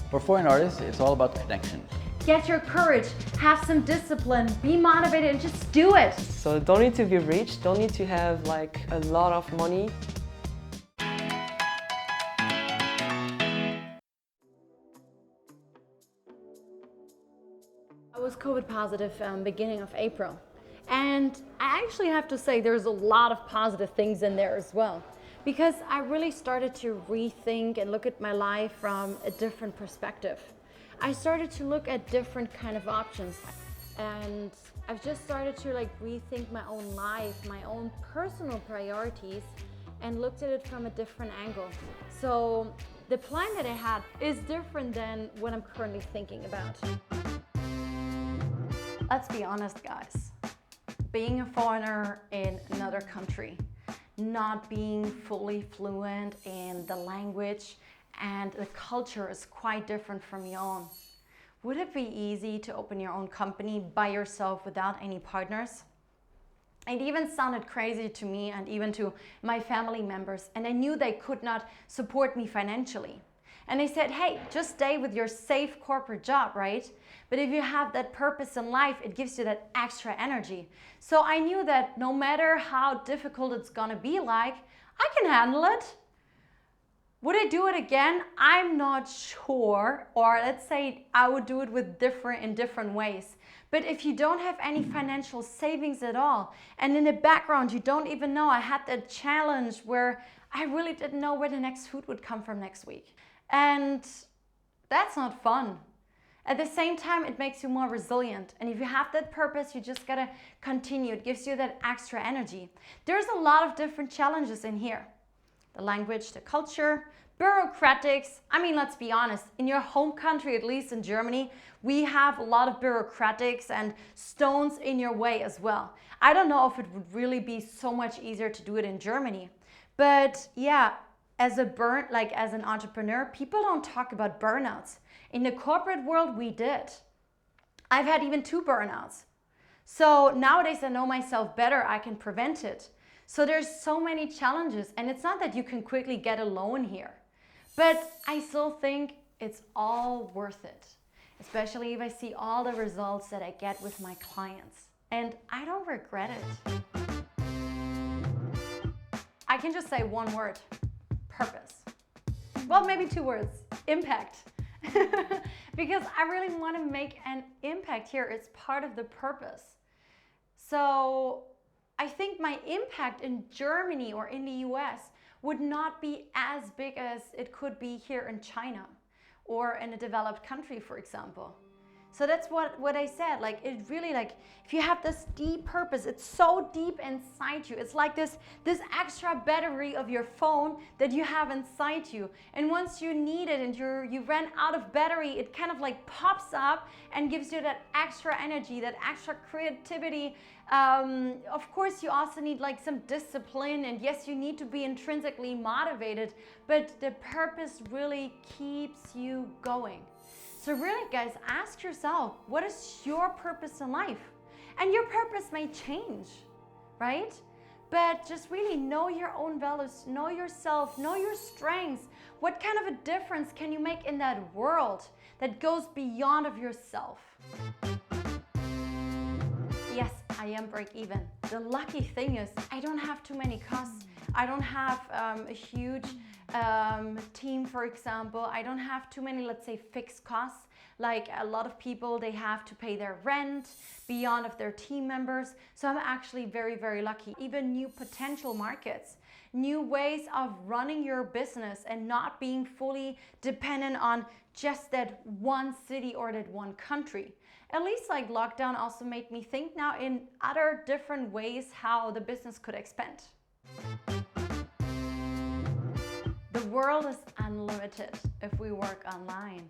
For foreign artists, it's all about connection. Get your courage, have some discipline, be motivated, and just do it. So don't need to be rich, don't need to have like a lot of money. I was COVID positive beginning of April. And I actually have to say there's a lot of positive things in there as well. Because I really started to rethink and look at my life from a different perspective. I started to look at different kind of options. And I've just started to rethink my own life, my own personal priorities, and looked at it from a different angle. So the plan that I had is different than what I'm currently thinking about. Let's be honest, guys. Being a foreigner in another country, not being fully fluent in the language and the culture is quite different from your own. Would it be easy to open your own company by yourself without any partners? It even sounded crazy to me and even to my family members, and I knew they could not support me financially. And they said, hey, just stay with your safe corporate job, right? But if you have that purpose in life, it gives you that extra energy. So I knew that no matter how difficult it's gonna be I can handle it. Would I do it again? I'm not sure, or let's say I would do it in different ways. But if you don't have any financial savings at all, and in the background you don't even know, I had that challenge where I really didn't know where the next food would come from next week. And that's not fun. At the same time, it makes you more resilient. And if you have that purpose, you just gotta continue. It gives you that extra energy. There's a lot of different challenges in here. The language, the culture, bureaucratics. I mean, let's be honest, in your home country, at least in Germany, we have a lot of bureaucratics and stones in your way as well. I don't know if it would really be so much easier to do it in Germany. But yeah, as an entrepreneur, people don't talk about burnouts. In the corporate world, we did. I've had even 2 burnouts. So nowadays I know myself better, I can prevent it. So there's so many challenges, and it's not that you can quickly get a loan here. But I still think it's all worth it, especially if I see all the results that I get with my clients. And I don't regret it. I can just say one word. Purpose. Well, maybe 2 words, impact. Because I really want to make an impact here. It's part of the purpose. So I think my impact in Germany or in the US would not be as big as it could be here in China or in a developed country, for example. So that's what I said, it really if you have this deep purpose, it's so deep inside you. It's like this extra battery of your phone that you have inside you. And once you need it and you ran out of battery, it kind of pops up and gives you that extra energy, that extra creativity. Of course, you also need some discipline, and yes, you need to be intrinsically motivated, but the purpose really keeps you going. So really, guys, ask yourself, what is your purpose in life? And your purpose may change, right? But just really know your own values, know yourself, know your strengths. What kind of a difference can you make in that world that goes beyond of yourself? Yes, I am break even. The lucky thing is I don't have too many costs. I don't have a huge team, for example. I don't have too many, let's say, fixed costs. Like a lot of people, they have to pay their rent beyond of their team members. So I'm actually very, very lucky. Even new potential markets, new ways of running your business and not being fully dependent on just that one city or that one country. At least lockdown also made me think now in other different ways how the business could expand. The world is unlimited if we work online.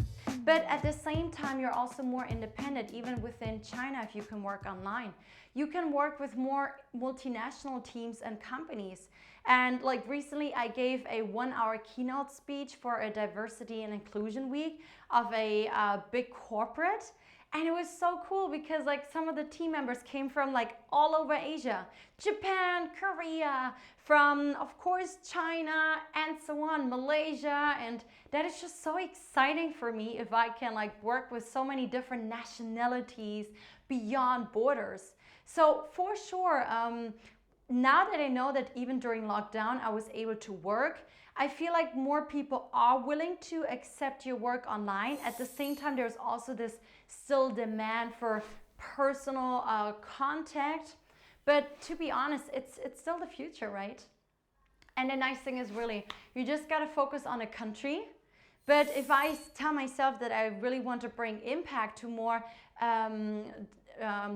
But at the same time, you're also more independent, even within China, if you can work online. You can work with more multinational teams and companies. And recently I gave a 1-hour keynote speech for a diversity and inclusion week of a big corporate. And it was so cool because like some of the team members came from like all over Asia, Japan, Korea, from of course China and so on, Malaysia. And that is just so exciting for me if I can like work with so many different nationalities beyond borders. So for sure, now that I know that even during lockdown I was able to work, I feel like more people are willing to accept your work online. At the same time, there's also this still demand for personal contact. But to be honest, it's still the future, right? And the nice thing is really, you just gotta focus on a country. But if I tell myself that I really want to bring impact to more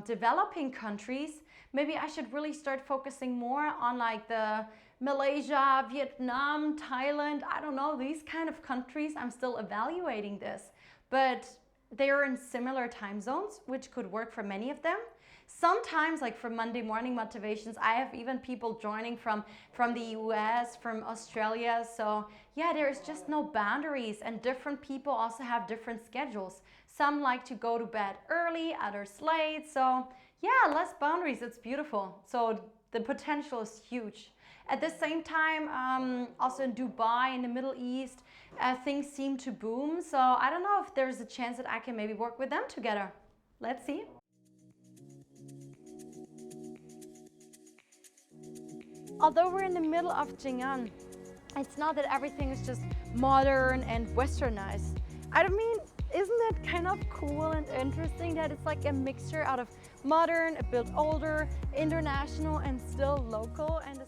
developing countries, maybe I should really start focusing more on like the Malaysia, Vietnam, Thailand, I don't know, these kind of countries. I'm still evaluating this, but they are in similar time zones, which could work for many of them. Sometimes, like for Monday morning motivations, I have even people joining from the US, from Australia. So yeah, there's just no boundaries, and different people also have different schedules. Some like to go to bed early, others late. So yeah, less boundaries, it's beautiful. So the potential is huge. At the same time, also in Dubai, in the Middle East, things seem to boom. So I don't know if there's a chance that I can maybe work with them together. Let's see. Although we're in the middle of Jing'an, it's not that everything is just modern and westernized. I mean, isn't that kind of cool and interesting that it's like a mixture out of modern, a bit older, international, and still local? And